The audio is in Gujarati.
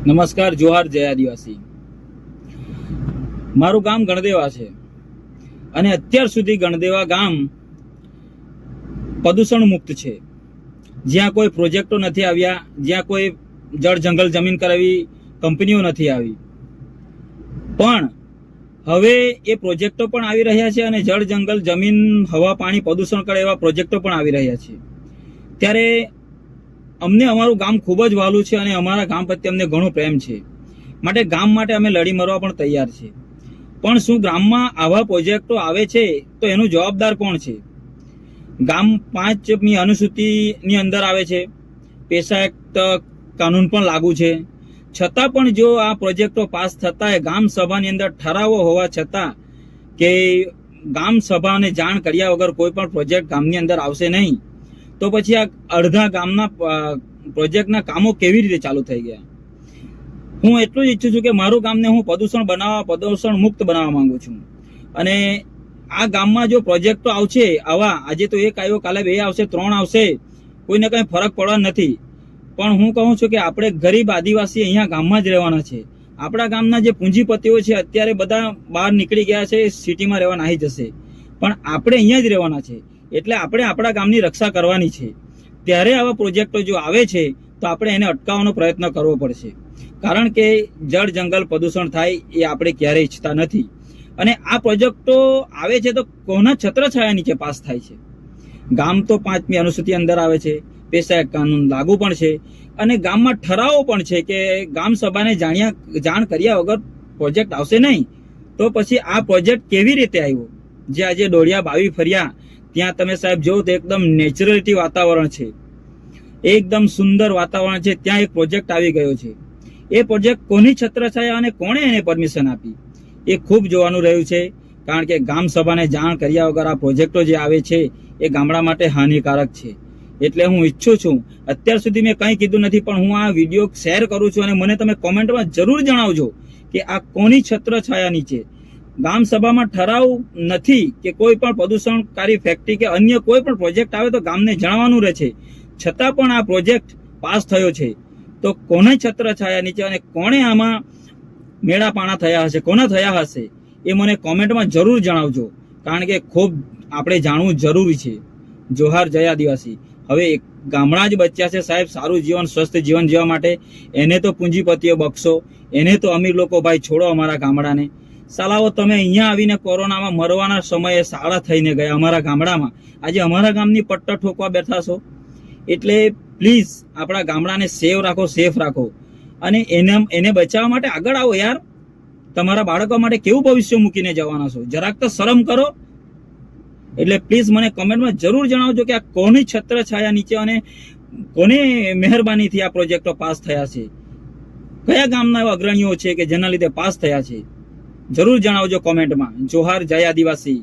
નમસ્કાર, જોહાર, જય આદિવાસી. મારું ગામ ગણદેવા છે અને અત્યાર સુધી ગણદેવા ગામ પ્રદૂષણ મુક્ત છે. જ્યાં કોઈ પ્રોજેક્ટો નથી આવ્યા, જ્યાં કોઈ જળ જંગલ જમીન કરાવી કંપનીઓ નથી આવી, પણ હવે એ પ્રોજેક્ટો પણ આવી રહ્યા છે અને જળ જંગલ જમીન હવા પાણી પ્રદૂષણ કરે એવા પ્રોજેક્ટો પણ આવી રહ્યા છે. ત્યારે અમને અમારું ગામ ખૂબ જ વહાલું છે અને અમારા ગામ પ્રત્યે અમને ઘણો પ્રેમ છે. માટે ગામ માટે અમે લડી મરવા પણ તૈયાર છે. પણ શું ગામમાં આવા પ્રોજેક્ટો આવે છે તો એનું જવાબદાર કોણ છે? ગામ 5મી અનુસૂચિની અંદર આવે છે, પેશા એક્ટ કાનૂન પણ લાગુ છે. છતાં પણ જો આ પ્રોજેક્ટો પાસ થતા હોય, ગામ સભાની અંદર ઠરાવો હોવા છતાં કે ગામ સભાને જાણ કર્યા વગર કોઈ પણ પ્રોજેક્ટ ગામની અંદર આવશે નહીં, તો પછી આ અડધા ગામના પ્રોજેક્ટના કામો કેવી રીતે ચાલુ થઈ ગયા? હું એટલું જ ઈચ્છું છું કે મારું ગામને હું પ્રદૂષણ મુક્ત બનાવવા માંગુ છું. અને આ ગામમાં જો પ્રોજેક્ટો આવશે, આવા આજે તો એક આવ્યો, કાલે 2 આવશે, 3 આવશે, કોઈને કંઈ ફરક પડવા નથી. પણ હું કહું છું કે આપણે ગરીબ આદિવાસી અહીંયા ગામમાં જ રહેવાના છે. આપણા ગામના જે પૂંજીપતિઓ છે અત્યારે બધા બહાર નીકળી ગયા છે, સિટીમાં રહેવા નાહી જશે, પણ આપણે અહીંયા જ રહેવાના છે. એટલે આપણે આપણા ગામની રક્ષા કરવાની છે. ત્યારે આવા પ્રોજેક્ટો જો આવે છે તો આપણે એને અટકાવવાનો પ્રયત્ન કરવો પડશે. કારણ કે જળ જંગલ પ્રદૂષણ થાય એ આપણે ક્યારેય ઈચ્છતા નથી. અને આ પ્રોજેક્ટો આવે છે તો કોના છત્રછાયા નીચે પાસ થાય છે? ગામ તો 5મી અનુસૂચિ અંદર આવે છે, પેશા કાનૂન લાગુ પણ છે અને ગામમાં ઠરાવો પણ છે કે ગામ સભાને જાણ કર્યા વગર પ્રોજેક્ટ આવશે નહીં. તો પછી આ પ્રોજેક્ટ કેવી રીતે આવ્યો? જે આજે ડોળિયા બાવી ફર્યા ત્યાં તમે સાહેબ જો તો એકદમ નેચરલિટી વાતાવરણ છે, એકદમ સુંદર વાતાવરણ છે. ત્યાં એક પ્રોજેક્ટ આવી ગયો છે. એ પ્રોજેક્ટ કોની છત્રછાયા અને કોણે એને પરમિશન આપી એ ખૂબ જોવાનું રહ્યું છે. કારણ કે ગામ સભાને જાણ કર્યા વગર આ પ્રોજેક્ટો જે આવે છે એ ગામડા માટે હાનિકારક છે. એટલે હું ઈચ્છું છું, અત્યાર સુધી મેં કંઈ કીધું નથી, પણ હું આ વિડીયો શેર કરું છું અને મને તમે કોમેન્ટમાં જરૂર જણાવજો કે આ કોની છત્રછાયા નીચે ગામ સભામાં ઠરાવ નથી કે કોઈ પણ પ્રદૂષણકારી ફેક્ટરી કે અન્ય કોઈ પણ પ્રોજેક્ટ આવે તો ગામને જણાવવાનું રહે છે. છતાં પણ આ પ્રોજેક્ટ પાસ થયો છે તો કોને છત્રછાયા નીચે અને કોણે આમાં મેળા પાણા થયા હશે, કોના થયા હશે એ મને કોમેન્ટમાં જરૂર જણાવજો. કારણ કે ખૂબ આપણે જાણવું જરૂરી છે. જોહાર, જય આદિવાસી. હવે ગામડા જ બચ્યા છે સાહેબ સારું જીવન, સ્વસ્થ જીવન જીવવા માટે. એને તો પૂંજીપતિઓ બક્ષો, એને તો અમીર લોકો ભાઈ છોડો અમારા ગામડાને. સાલાઓ તમે અહીંયા આવીને કોરોનામાં મરવાના સમયે સાળા થઈને ગયા અમારા ગામડામાં, આજે અમારા ગામની પટ્ટા ઠોકવા બેઠા છો. એટલે પ્લીઝ આપણા ગામડાને સેફ રાખો અને એને બચાવવા માટે આગળ આવો યાર. તમારા બાળકો માટે કેવું ભવિષ્ય મૂકીને જવાના છો? જરાક તો શરમ કરો. એટલે પ્લીઝ મને કમેન્ટમાં જરૂર જણાવજો કે આ કોની છત્રછાયા નીચે અને કોને મહેરબાનીથી આ પ્રોજેક્ટો પાસ થયા છે, કયા ગામના એવા અગ્રણીઓ છે કે જેના લીધે પાસ થયા છે? જરૂર જણાવજો કોમેન્ટમાં. જોહાર, જય આદિવાસી.